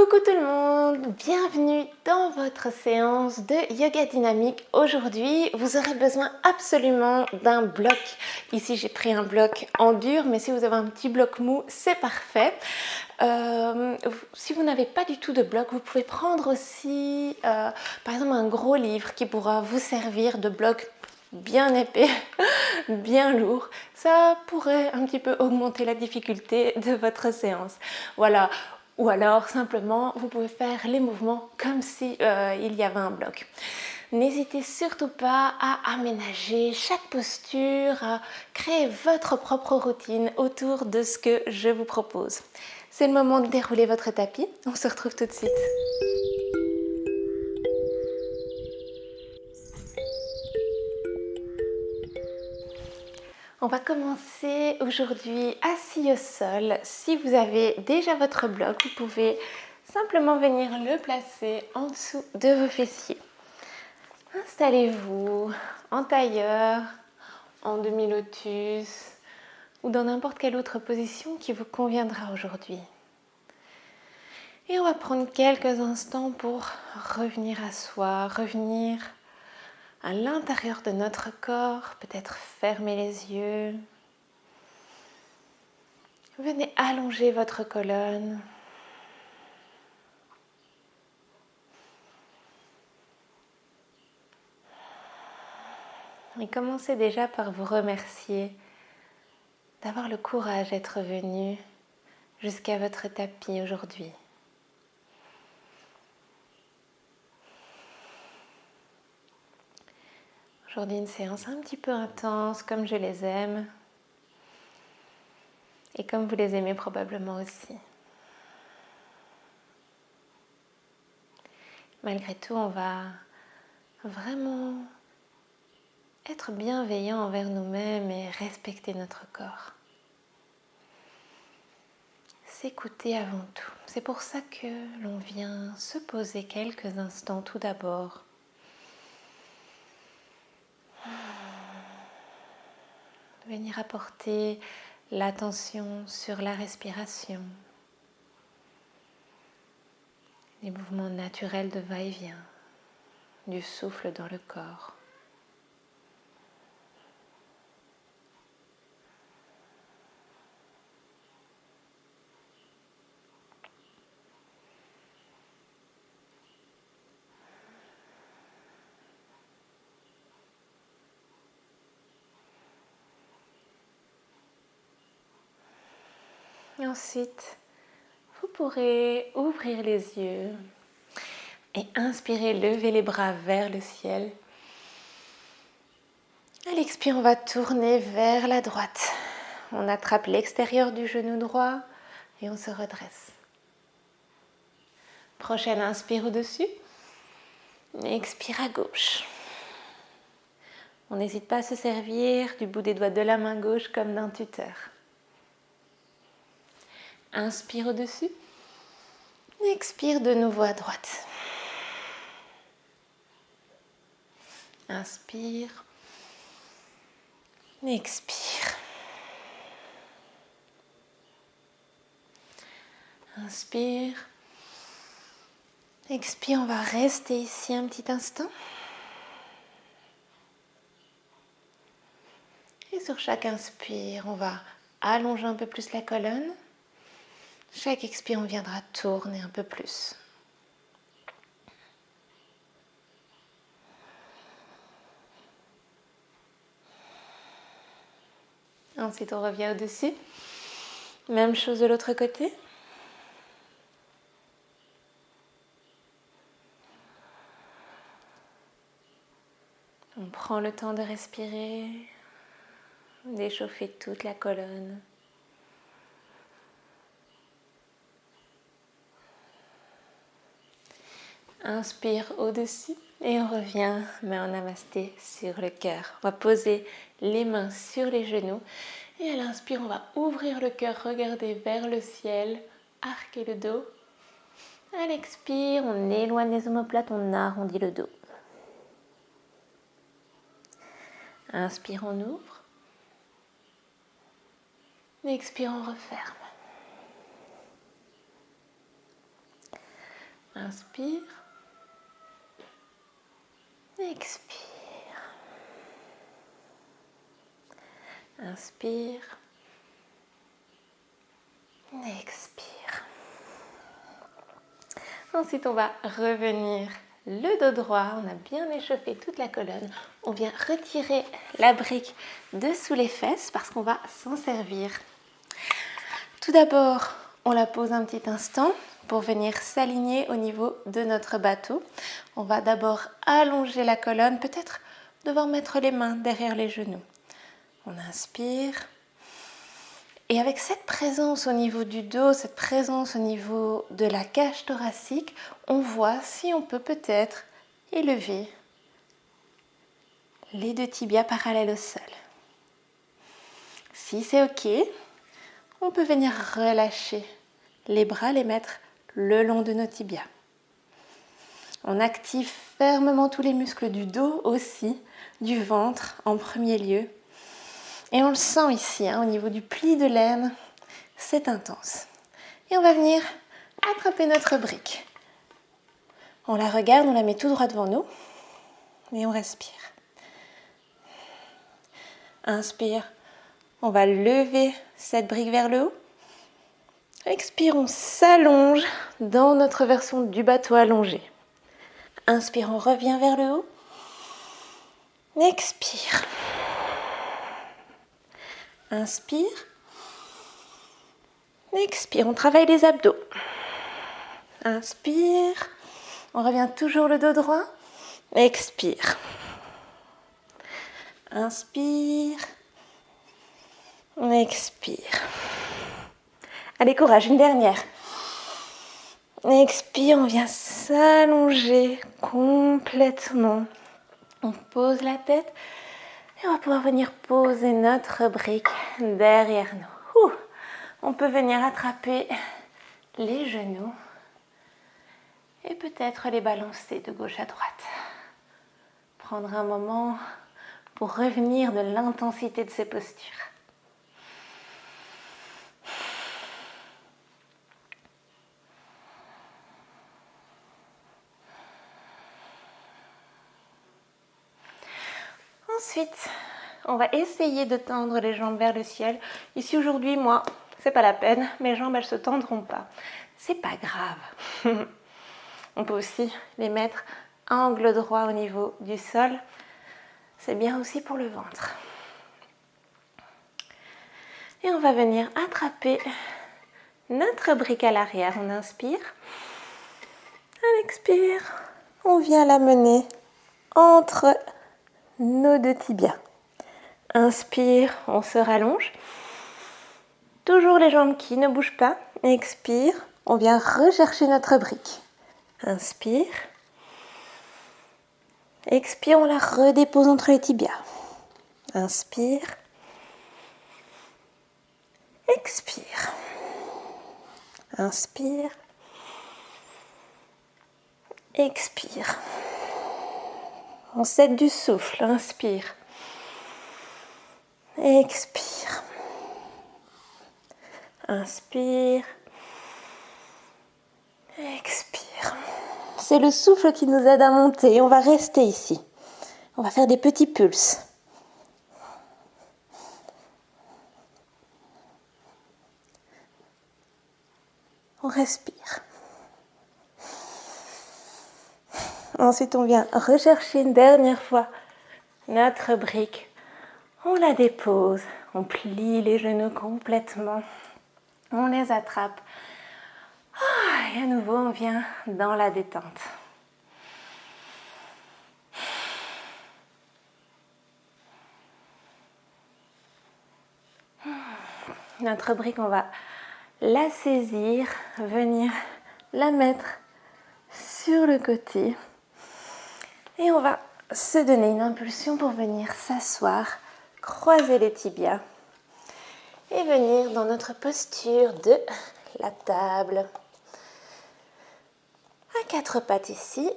Coucou tout le monde, bienvenue dans votre séance de yoga dynamique. Aujourd'hui, vous aurez besoin absolument d'un bloc. Ici, j'ai pris un bloc en dur, mais si vous avez un petit bloc mou, c'est parfait. Si vous n'avez pas du tout de bloc, vous pouvez prendre aussi, par exemple, un gros livre qui pourra vous servir de bloc bien épais, bien lourd. Ça pourrait un petit peu augmenter la difficulté de votre séance. Voilà. Ou alors simplement vous pouvez faire les mouvements comme si il y avait un bloc. N'hésitez surtout pas à aménager chaque posture, à créer votre propre routine autour de ce que je vous propose. C'est le moment de dérouler votre tapis. On se retrouve tout de suite. On va commencer aujourd'hui assis au sol. Si vous avez déjà votre bloc, vous pouvez simplement venir le placer en dessous de vos fessiers. Installez-vous en tailleur, en demi-lotus ou dans n'importe quelle autre position qui vous conviendra aujourd'hui. Et on va prendre quelques instants pour revenir à soi, revenir à l'intérieur de notre corps, peut-être fermer les yeux. Venez allonger votre colonne. Et commencez déjà par vous remercier d'avoir le courage d'être venu jusqu'à votre tapis aujourd'hui. Aujourd'hui, une séance un petit peu intense, comme je les aime. Et comme vous les aimez probablement aussi. Malgré tout, on va vraiment être bienveillant envers nous-mêmes et respecter notre corps. S'écouter avant tout. C'est pour ça que l'on vient se poser quelques instants tout d'abord. Venir apporter l'attention sur la respiration. Les mouvements naturels de va-et-vient, du souffle dans le corps. Et ensuite, vous pourrez ouvrir les yeux et inspirer, lever les bras vers le ciel. À l'expire, on va tourner vers la droite. On attrape l'extérieur du genou droit et on se redresse. Prochaine inspire au-dessus. Expire à gauche. On n'hésite pas à se servir du bout des doigts de la main gauche comme d'un tuteur. Inspire au-dessus. Expire de nouveau à droite. Inspire. Expire. Inspire. Expire, on va rester ici un petit instant. Et sur chaque inspire, on va allonger un peu plus la colonne. Chaque expire, on viendra tourner un peu plus. Ensuite, on revient au-dessus. Même chose de l'autre côté. On prend le temps de respirer, d'échauffer toute la colonne. Inspire au-dessus et on revient main en namasté sur le cœur. On va poser les mains sur les genoux et à l'inspire, on va ouvrir le cœur, regarder vers le ciel, arquer le dos. À l'expire, on éloigne les omoplates, on arrondit le dos. Inspire, on ouvre. Expire, on referme. Inspire. Expire. Inspire. Expire. Ensuite, on va revenir le dos droit. On a bien échauffé toute la colonne. On vient retirer la brique de sous les fesses parce qu'on va s'en servir. Tout d'abord, on la pose un petit instant pour venir s'aligner au niveau de notre bateau. On va d'abord allonger la colonne, peut-être devoir mettre les mains derrière les genoux. On inspire. Et avec cette présence au niveau du dos, cette présence au niveau de la cage thoracique, on voit si on peut peut-être élever les deux tibias parallèles au sol. Si c'est OK, on peut venir relâcher les bras, les mettre le long de nos tibias. On active fermement tous les muscles du dos aussi, du ventre en premier lieu. Et on le sent ici, au niveau du pli de l'aine, c'est intense. Et on va venir attraper notre brique. On la regarde, on la met tout droit devant nous et on respire. Inspire, on va lever cette brique vers le haut. Expire, on s'allonge dans notre version du bateau allongé. Inspire, on revient vers le haut. Expire. Inspire. Expire, on travaille les abdos. Inspire. On revient toujours le dos droit. Expire. Inspire. Expire. Allez, courage, une dernière. Expire, on vient s'allonger complètement. On pose la tête et on va pouvoir venir poser notre brique derrière nous. On peut venir attraper les genoux et peut-être les balancer de gauche à droite. Prendre un moment pour revenir de l'intensité de ces postures. Ensuite, on va essayer de tendre les jambes vers le ciel. Ici aujourd'hui, moi, c'est pas la peine, mes jambes elles se tendront pas. C'est pas grave. On peut aussi les mettre à angle droit au niveau du sol. C'est bien aussi pour le ventre. Et on va venir attraper notre brique à l'arrière. On inspire. On expire. On vient la mener entre nos deux tibias. Inspire, on se rallonge. Toujours les jambes qui ne bougent pas. Expire, on vient rechercher notre brique. Inspire. Expire, on la redépose entre les tibias. Inspire. Expire. Inspire. Expire. On cède du souffle. Inspire. Expire. Inspire. Expire. C'est le souffle qui nous aide à monter. On va rester ici. On va faire des petits pulses. On respire. Ensuite, on vient rechercher une dernière fois notre brique. On la dépose. On plie les genoux complètement. On les attrape. Et à nouveau, on vient dans la détente. Notre brique, on va la saisir, venir la mettre sur le côté. Et on va se donner une impulsion pour venir s'asseoir, croiser les tibias et venir dans notre posture de la table. À quatre pattes ici,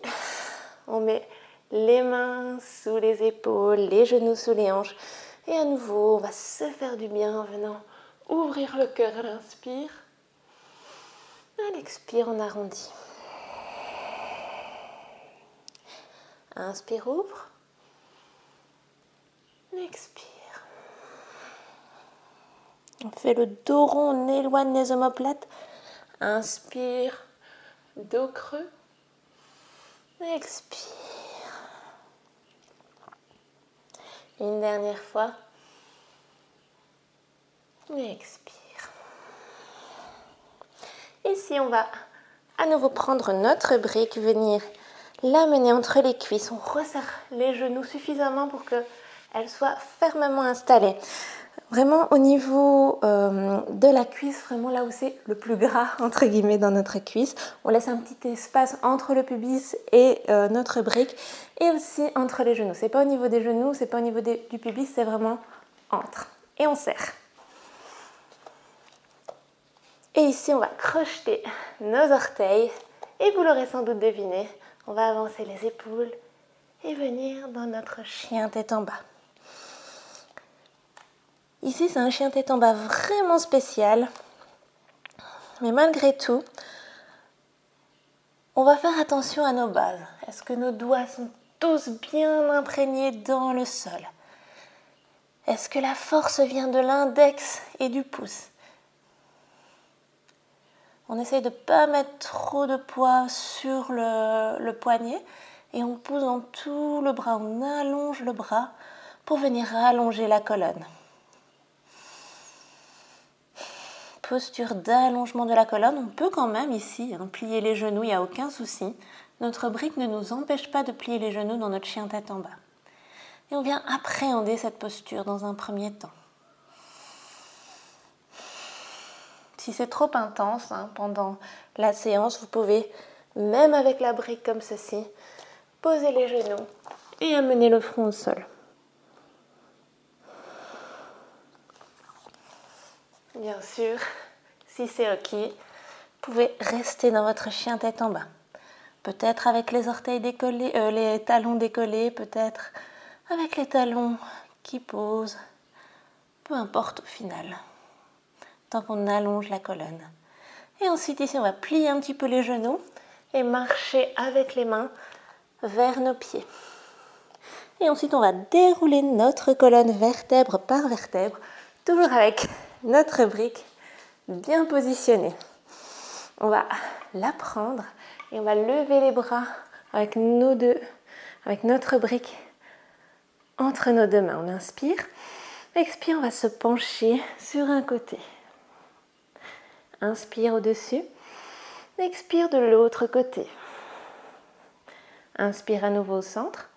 on met les mains sous les épaules, les genoux sous les hanches. Et à nouveau, on va se faire du bien en venant ouvrir le cœur à l'inspire. À l'expire, on arrondit. Inspire, ouvre. Expire. On fait le dos rond, on éloigne les omoplates. Inspire, dos creux. Expire. Une dernière fois. Expire. Ici, on va à nouveau prendre notre brique, venir l'amener entre les cuisses. On resserre les genoux suffisamment pour qu'elle soit fermement installée. Vraiment au niveau de la cuisse, vraiment là où c'est le plus gras, entre guillemets, dans notre cuisse. On laisse un petit espace entre le pubis et notre brique et aussi entre les genoux. C'est pas au niveau des genoux, c'est pas au niveau du pubis, c'est vraiment entre. Et on serre. Et ici, on va crocheter nos orteils et vous l'aurez sans doute deviné, on va avancer les épaules et venir dans notre chien tête en bas. Ici, c'est un chien tête en bas vraiment spécial, mais malgré tout, on va faire attention à nos bases. Est-ce que nos doigts sont tous bien imprégnés dans le sol? Est-ce que la force vient de l'index et du pouce? On essaye de ne pas mettre trop de poids sur le poignet et on pousse dans tout le bras, on allonge le bras pour venir allonger la colonne. Posture d'allongement de la colonne, on peut quand même ici plier les genoux, il n'y a aucun souci. Notre brique ne nous empêche pas de plier les genoux dans notre chien tête en bas. Et on vient appréhender cette posture dans un premier temps. Si c'est trop intense pendant la séance, vous pouvez, même avec la brique comme ceci, poser les genoux et amener le front au sol. Bien sûr, si c'est ok, vous pouvez rester dans votre chien tête en bas. Peut-être avec les orteils décollés, les talons décollés, peut-être avec les talons qui posent. Peu importe au final, tant qu'on allonge la colonne. Et ensuite ici, on va plier un petit peu les genoux et marcher avec les mains vers nos pieds. Et ensuite, on va dérouler notre colonne vertèbre par vertèbre, toujours avec notre brique bien positionnée. On va la prendre et on va lever les bras avec notre brique entre nos deux mains. On inspire, expire, on va se pencher sur un côté. Inspire au-dessus, expire de l'autre côté. Inspire à nouveau au centre.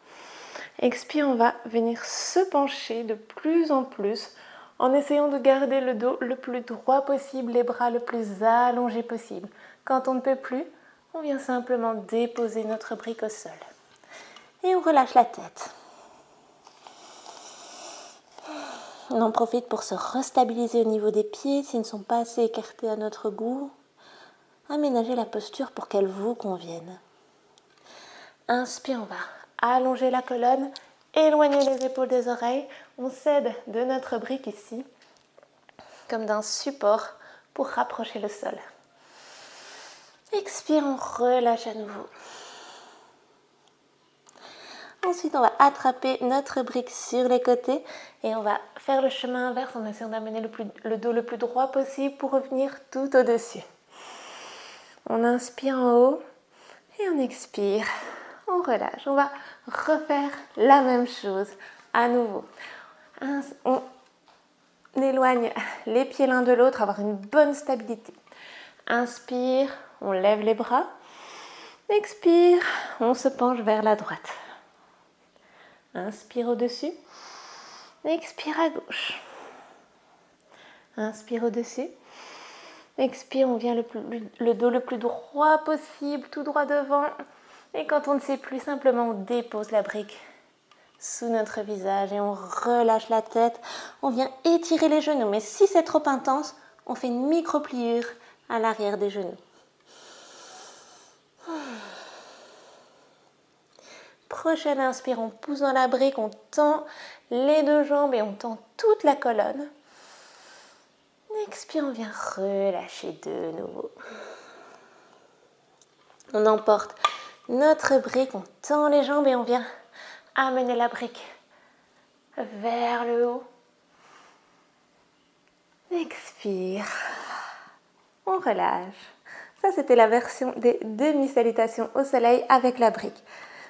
Expire, on va venir se pencher de plus en plus en essayant de garder le dos le plus droit possible, les bras le plus allongés possible. Quand on ne peut plus, on vient simplement déposer notre brique au sol. Et on relâche la tête. On en profite pour se restabiliser au niveau des pieds s'ils ne sont pas assez écartés à notre goût. Aménagez la posture pour qu'elle vous convienne. Inspire, on va allonger la colonne, éloigner les épaules des oreilles. On s'aide de notre brique ici, comme d'un support pour rapprocher le sol. Expire, on relâche à nouveau. Ensuite, on va attraper notre brique sur les côtés et on va faire le chemin inverse en essayant d'amener le dos le plus droit possible pour revenir tout au-dessus. On inspire en haut et on expire. On relâche. On va refaire la même chose à nouveau. On éloigne les pieds l'un de l'autre, avoir une bonne stabilité. Inspire, on lève les bras. Expire, on se penche vers la droite. Inspire au-dessus. Expire à gauche. Inspire au-dessus. Expire, on vient le dos le plus droit possible, tout droit devant. Et quand on ne sait plus, simplement on dépose la brique sous notre visage et on relâche la tête. On vient étirer les genoux, mais si c'est trop intense, on fait une micro-pliure à l'arrière des genoux. Prochaine inspire, on pousse dans la brique, on tend les deux jambes et on tend toute la colonne. Expire, on vient relâcher de nouveau. On emporte notre brique, on tend les jambes et on vient amener la brique vers le haut. Expire. On relâche. Ça, c'était la version des demi-salutations au soleil avec la brique.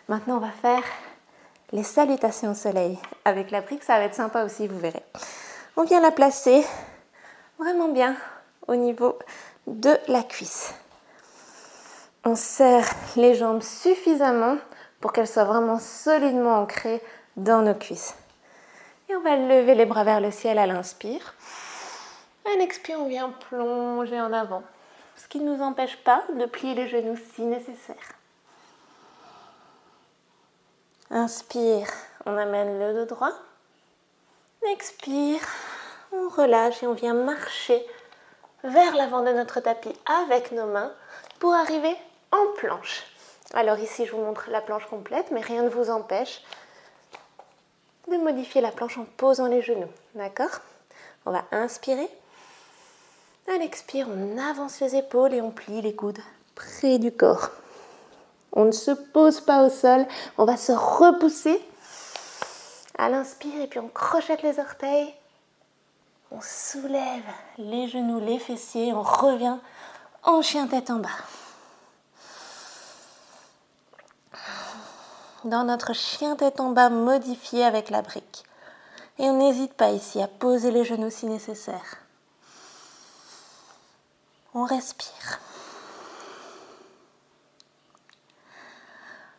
Maintenant, on va faire les salutations au soleil avec la brique. Ça va être sympa aussi, vous verrez. On vient la placer vraiment bien au niveau de la cuisse. On serre les jambes suffisamment pour qu'elles soient vraiment solidement ancrées dans nos cuisses. Et on va lever les bras vers le ciel à l'inspire. À l'expire, on vient plonger en avant. Ce qui ne nous empêche pas de plier les genoux si nécessaire. Inspire, on amène le dos droit. Expire, on relâche et on vient marcher vers l'avant de notre tapis avec nos mains pour arriver en planche. Alors ici, je vous montre la planche complète, mais rien ne vous empêche de modifier la planche en posant les genoux. D'accord? On va inspirer. À l'expire, on avance les épaules et on plie les coudes près du corps. On ne se pose pas au sol, on va se repousser. À l'inspire, et puis on crochette les orteils. On soulève les genoux, les fessiers, on revient en chien tête en bas. Dans notre chien tête en bas modifié avec la brique. Et on n'hésite pas ici à poser les genoux si nécessaire. On respire.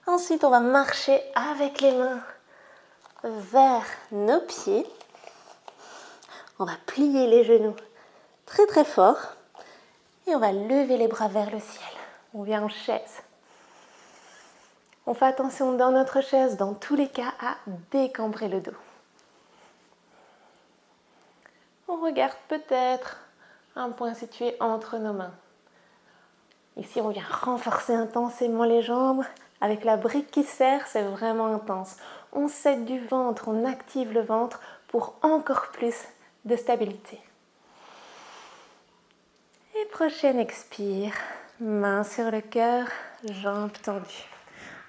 Ensuite, on va marcher avec les mains vers nos pieds. On va plier les genoux très très fort. Et on va lever les bras vers le ciel. On vient en chaise. On fait attention dans notre chaise, dans tous les cas, à décambrer le dos. On regarde peut-être un point situé entre nos mains. Ici, on vient renforcer intensément les jambes. Avec la brique qui serre, c'est vraiment intense. On s'aide du ventre, on active le ventre pour encore plus de stabilité. Et prochaine expire, main sur le cœur, jambes tendues.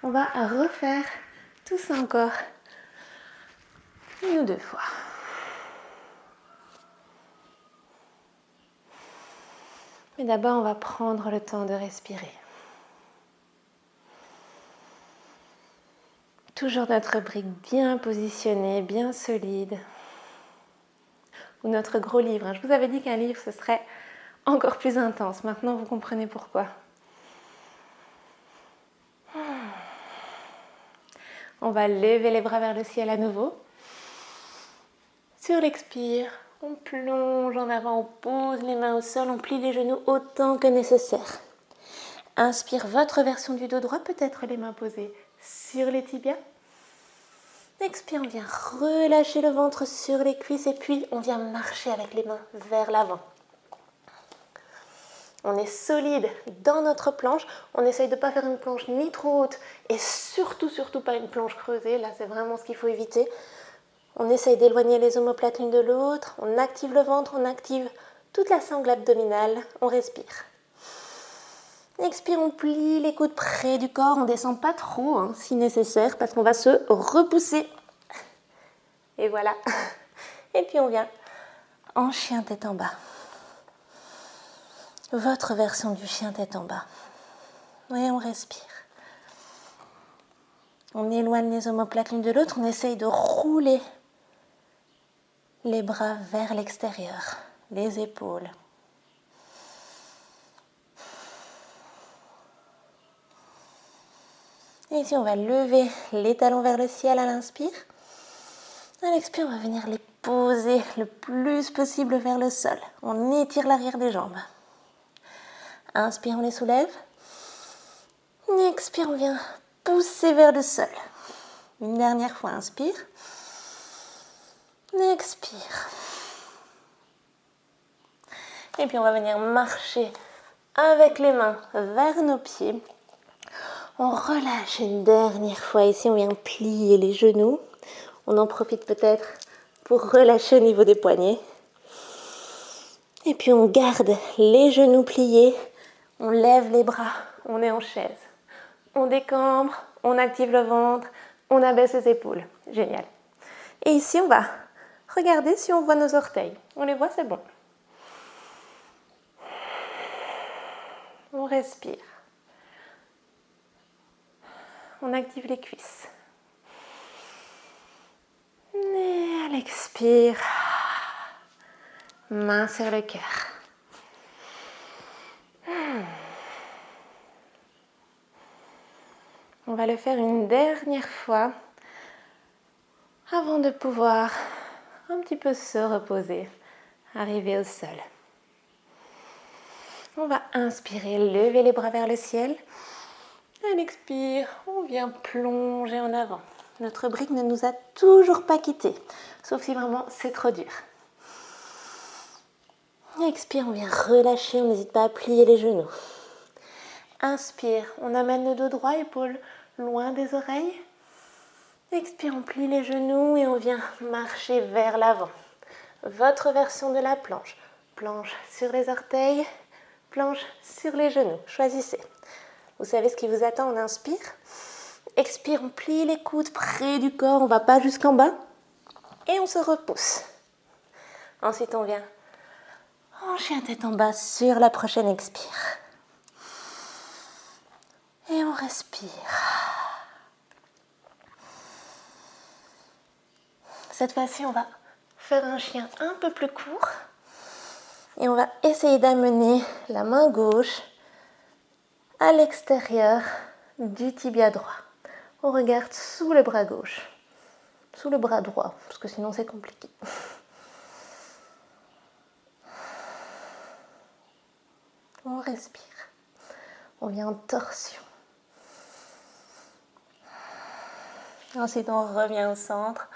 On va refaire tout ça encore 1 ou 2 fois. Mais d'abord, on va prendre le temps de respirer. Toujours notre brique bien positionnée, bien solide. Ou notre gros livre. Je vous avais dit qu'un livre, ce serait encore plus intense. Maintenant, vous comprenez pourquoi. On va lever les bras vers le ciel à nouveau. Sur l'expire, on plonge en avant, on pose les mains au sol, on plie les genoux autant que nécessaire. Inspire votre version du dos droit, peut-être les mains posées sur les tibias. Expire, on vient relâcher le ventre sur les cuisses et puis on vient marcher avec les mains vers l'avant. On est solide dans notre planche, on essaye de ne pas faire une planche ni trop haute et surtout pas une planche creusée, là c'est vraiment ce qu'il faut éviter. On essaye d'éloigner les omoplates l'une de l'autre, on active le ventre, on active toute la sangle abdominale, on respire. Expire, on plie les coudes près du corps, on ne descend pas trop si nécessaire parce qu'on va se repousser. Et voilà. Et puis on vient en chien tête en bas. Votre version du chien tête en bas. Et on respire. On éloigne les omoplates l'une de l'autre, on essaye de rouler les bras vers l'extérieur, les épaules. Et ici, on va lever les talons vers le ciel à l'inspire. À l'expire, on va venir les poser le plus possible vers le sol. On étire l'arrière des jambes. Inspire, on les soulève. Expire, on vient pousser vers le sol. Une dernière fois, inspire. Expire. Et puis, on va venir marcher avec les mains vers nos pieds. On relâche une dernière fois. Ici, on vient plier les genoux. On en profite peut-être pour relâcher au niveau des poignets. Et puis, on garde les genoux pliés. On lève les bras. On est en chaise. on décambre, on active le ventre, on abaisse les épaules. Génial. Et ici, on va regarder si on voit nos orteils. On les voit, c'est bon. On respire. On active les cuisses. Et à l'expire, main sur le cœur. On va le faire une dernière fois avant de pouvoir un petit peu se reposer, arriver au sol. On va inspirer, lever les bras vers le ciel. À l'expire, on vient plonger en avant. Notre brique ne nous a toujours pas quittés, sauf si vraiment c'est trop dur. Expire, on vient relâcher, on n'hésite pas à plier les genoux. Inspire, on amène le dos droit, épaules loin des oreilles. Expire, on plie les genoux et on vient marcher vers l'avant. Votre version de la planche. Planche sur les orteils, planche sur les genoux. Choisissez. Vous savez ce qui vous attend, on inspire. Expire, on plie les coudes près du corps, on ne va pas jusqu'en bas. Et on se repousse. Ensuite, on vient en chien tête en bas sur la prochaine expire. Et on respire. Cette fois-ci, on va faire un chien un peu plus court. Et on va essayer d'amener la main gauche à l'extérieur du tibia droit. On regarde sous le bras gauche, sous le bras droit, parce que sinon c'est compliqué. On respire. On vient en torsion. Ensuite, on revient au centre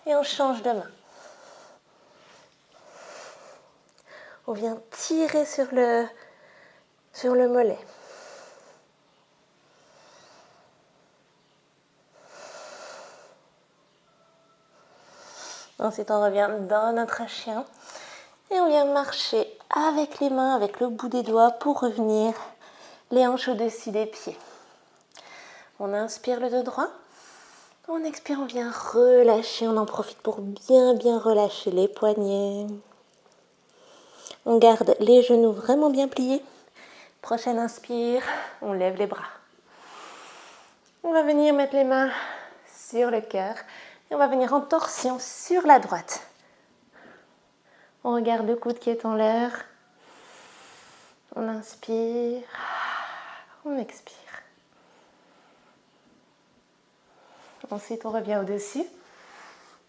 et on change de main. On vient tirer sur le mollet. Ensuite, on revient dans notre chien et on vient marcher avec les mains, avec le bout des doigts pour revenir les hanches au-dessus des pieds. On inspire le dos droit. On expire, on vient relâcher. On en profite pour bien relâcher les poignets. On garde les genoux vraiment bien pliés. Prochaine inspire, on lève les bras. On va venir mettre les mains sur le cœur et on va venir en torsion sur la droite. On regarde le coude qui est en l'air. On inspire, on expire. Ensuite, on revient au-dessus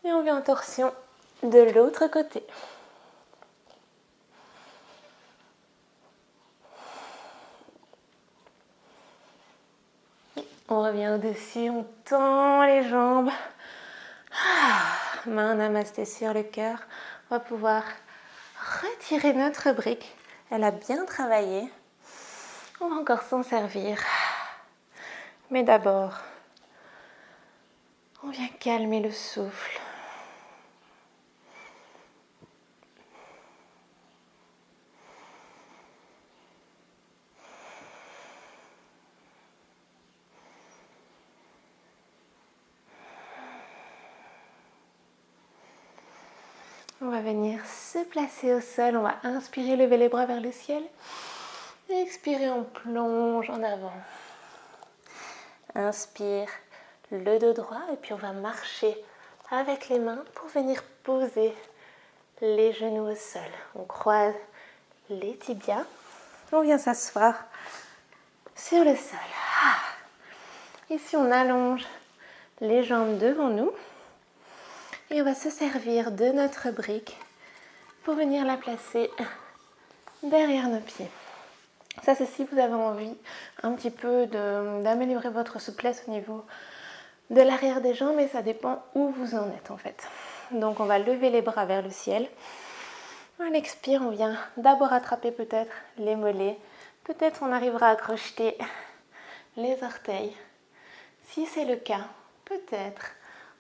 et on vient en torsion de l'autre côté. On revient au-dessus, on tend les jambes. Main namasté sur le cœur. On va pouvoir retirer notre brique. Elle a bien travaillé. On va encore s'en servir. Mais d'abord, on vient calmer le souffle. On va venir se placer au sol. On va inspirer, lever les bras vers le ciel. Expirer, on plonge en avant. Inspire, le dos droit et puis on va marcher avec les mains pour venir poser les genoux au sol. On croise les tibias. On vient s'asseoir sur le sol. Ici, on allonge les jambes devant nous. Et on va se servir de notre brique pour venir la placer derrière nos pieds. Ça, c'est si vous avez envie un petit peu d'améliorer votre souplesse au niveau de l'arrière des jambes, mais ça dépend où vous en êtes en fait. Donc, on va lever les bras vers le ciel. À l'expire, on vient d'abord attraper peut-être les mollets. Peut-être on arrivera à crocheter les orteils. Si c'est le cas, peut-être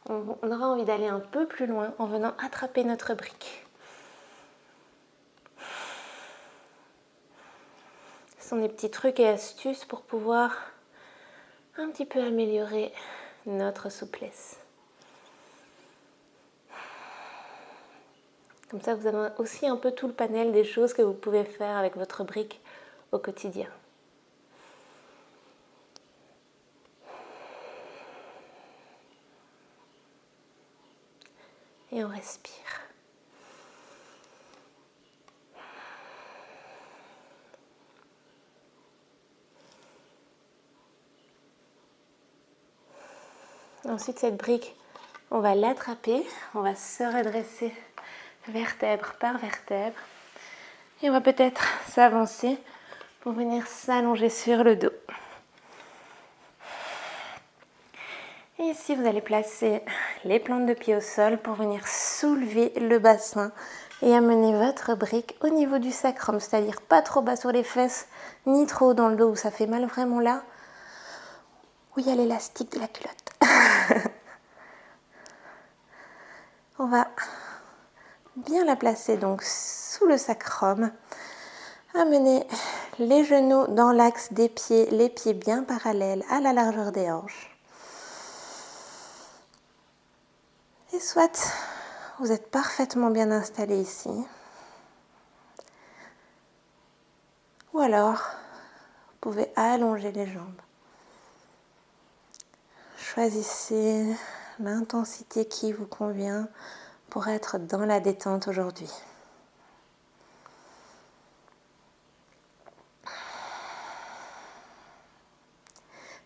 on aura envie d'aller un peu plus loin en venant attraper notre brique. Ce sont des petits trucs et astuces pour pouvoir un petit peu améliorer notre souplesse. Comme ça, vous avez aussi un peu tout le panel des choses que vous pouvez faire avec votre brique au quotidien. Et on respire. Ensuite, cette brique, on va l'attraper, on va se redresser vertèbre par vertèbre. Et on va peut-être s'avancer pour venir s'allonger sur le dos. Et ici, vous allez placer les plantes de pied au sol pour venir soulever le bassin et amener votre brique au niveau du sacrum, c'est-à-dire pas trop bas sur les fesses, ni trop haut dans le dos où ça fait mal, vraiment là où il y a l'élastique de la culotte. On va bien la placer donc sous le sacrum. Amener les genoux dans l'axe des pieds, les pieds bien parallèles à la largeur des hanches. Et soit vous êtes parfaitement bien installé ici, ou alors vous pouvez allonger les jambes. Choisissez l'intensité qui vous convient pour être dans la détente aujourd'hui.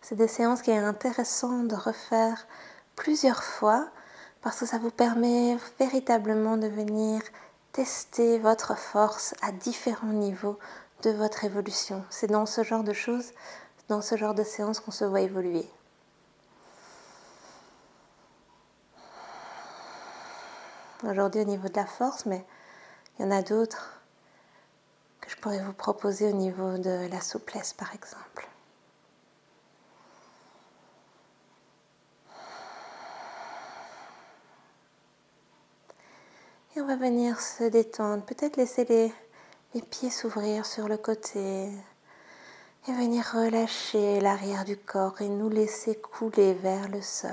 C'est des séances qu'il est intéressant de refaire plusieurs fois parce que ça vous permet véritablement de venir tester votre force à différents niveaux de votre évolution. C'est dans ce genre de choses, dans ce genre de séances qu'on se voit évoluer. Aujourd'hui au niveau de la force, mais il y en a d'autres que je pourrais vous proposer au niveau de la souplesse par exemple. Et on va venir se détendre, peut-être laisser les pieds s'ouvrir sur le côté et venir relâcher l'arrière du corps et nous laisser couler vers le sol.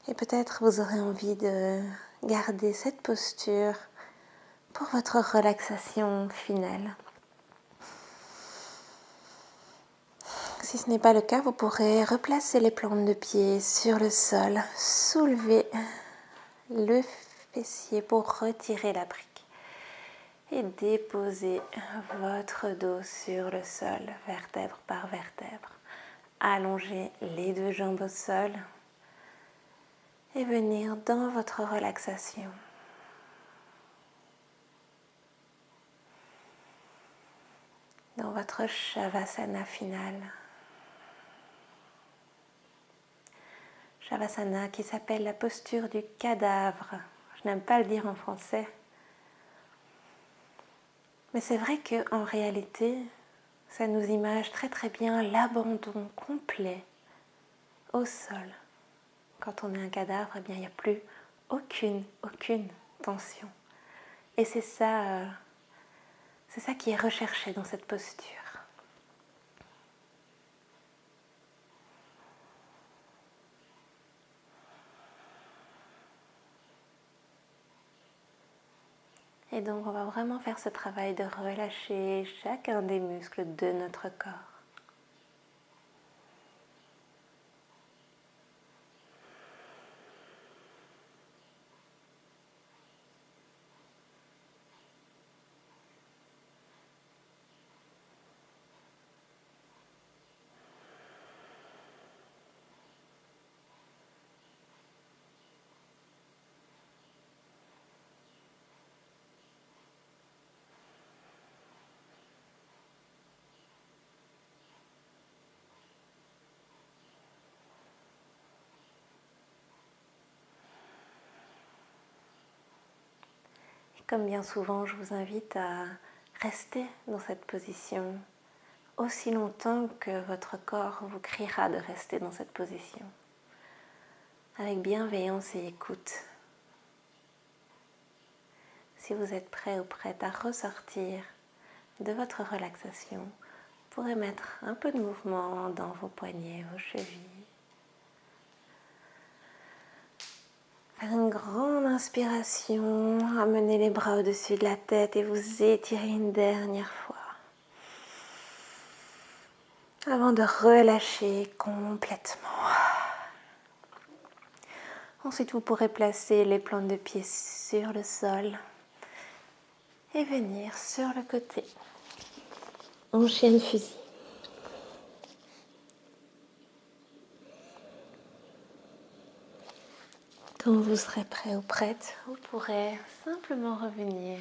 Et peut-être vous aurez envie de garder cette posture pour votre relaxation finale. Si ce n'est pas le cas, vous pourrez replacer les plantes de pied sur le sol, soulever le fessier pour retirer la brique et déposer votre dos sur le sol, vertèbre par vertèbre. Allongez les deux jambes au sol et venir dans votre relaxation. Dans votre Shavasana final. Shavasana qui s'appelle la posture du cadavre. Je n'aime pas le dire en français. Mais c'est vrai qu'en réalité, ça nous image très très bien l'abandon complet au sol. Quand on est un cadavre, eh bien, il n'y a plus aucune tension. Et c'est ça qui est recherché dans cette posture. Et donc, on va vraiment faire ce travail de relâcher chacun des muscles de notre corps. Comme bien souvent, je vous invite à rester dans cette position aussi longtemps que votre corps vous criera de rester dans cette position, avec bienveillance et écoute. Si vous êtes prêt ou prête à ressortir de votre relaxation, vous pourrez mettre un peu de mouvement dans vos poignets, vos chevilles. Faire une grande inspiration, amener les bras au-dessus de la tête et vous étirer une dernière fois. Avant de relâcher complètement. Ensuite, vous pourrez placer les plantes de pied sur le sol et venir sur le côté en chien de fusil. Quand vous serez prêt ou prête, vous pourrez simplement revenir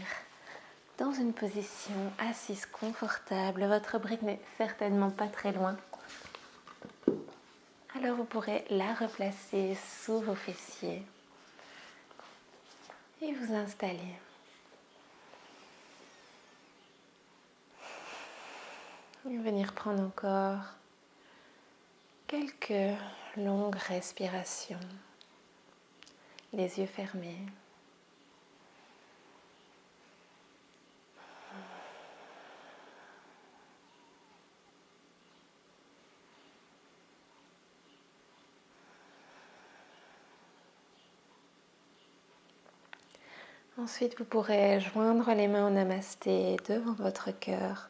dans une position assise confortable. Votre brique n'est certainement pas très loin. Alors vous pourrez la replacer sous vos fessiers et vous installer. Et venir prendre encore quelques longues respirations, les yeux fermés. Ensuite, vous pourrez joindre les mains en namasté devant votre cœur,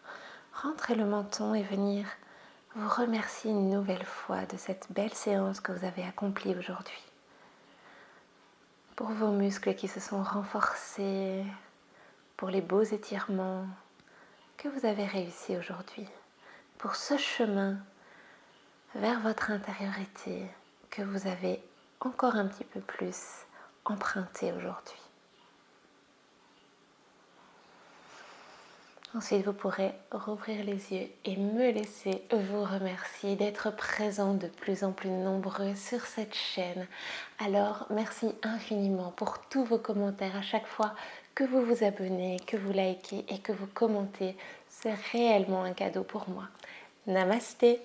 rentrer le menton et venir vous remercier une nouvelle fois de cette belle séance que vous avez accomplie aujourd'hui. Pour vos muscles qui se sont renforcés, pour les beaux étirements que vous avez réussi aujourd'hui, pour ce chemin vers votre intériorité que vous avez encore un petit peu plus emprunté aujourd'hui. Ensuite, vous pourrez rouvrir les yeux et me laisser vous remercier d'être présents de plus en plus nombreux sur cette chaîne. Alors, merci infiniment pour tous vos commentaires à chaque fois que vous vous abonnez, que vous likez et que vous commentez. C'est réellement un cadeau pour moi. Namasté!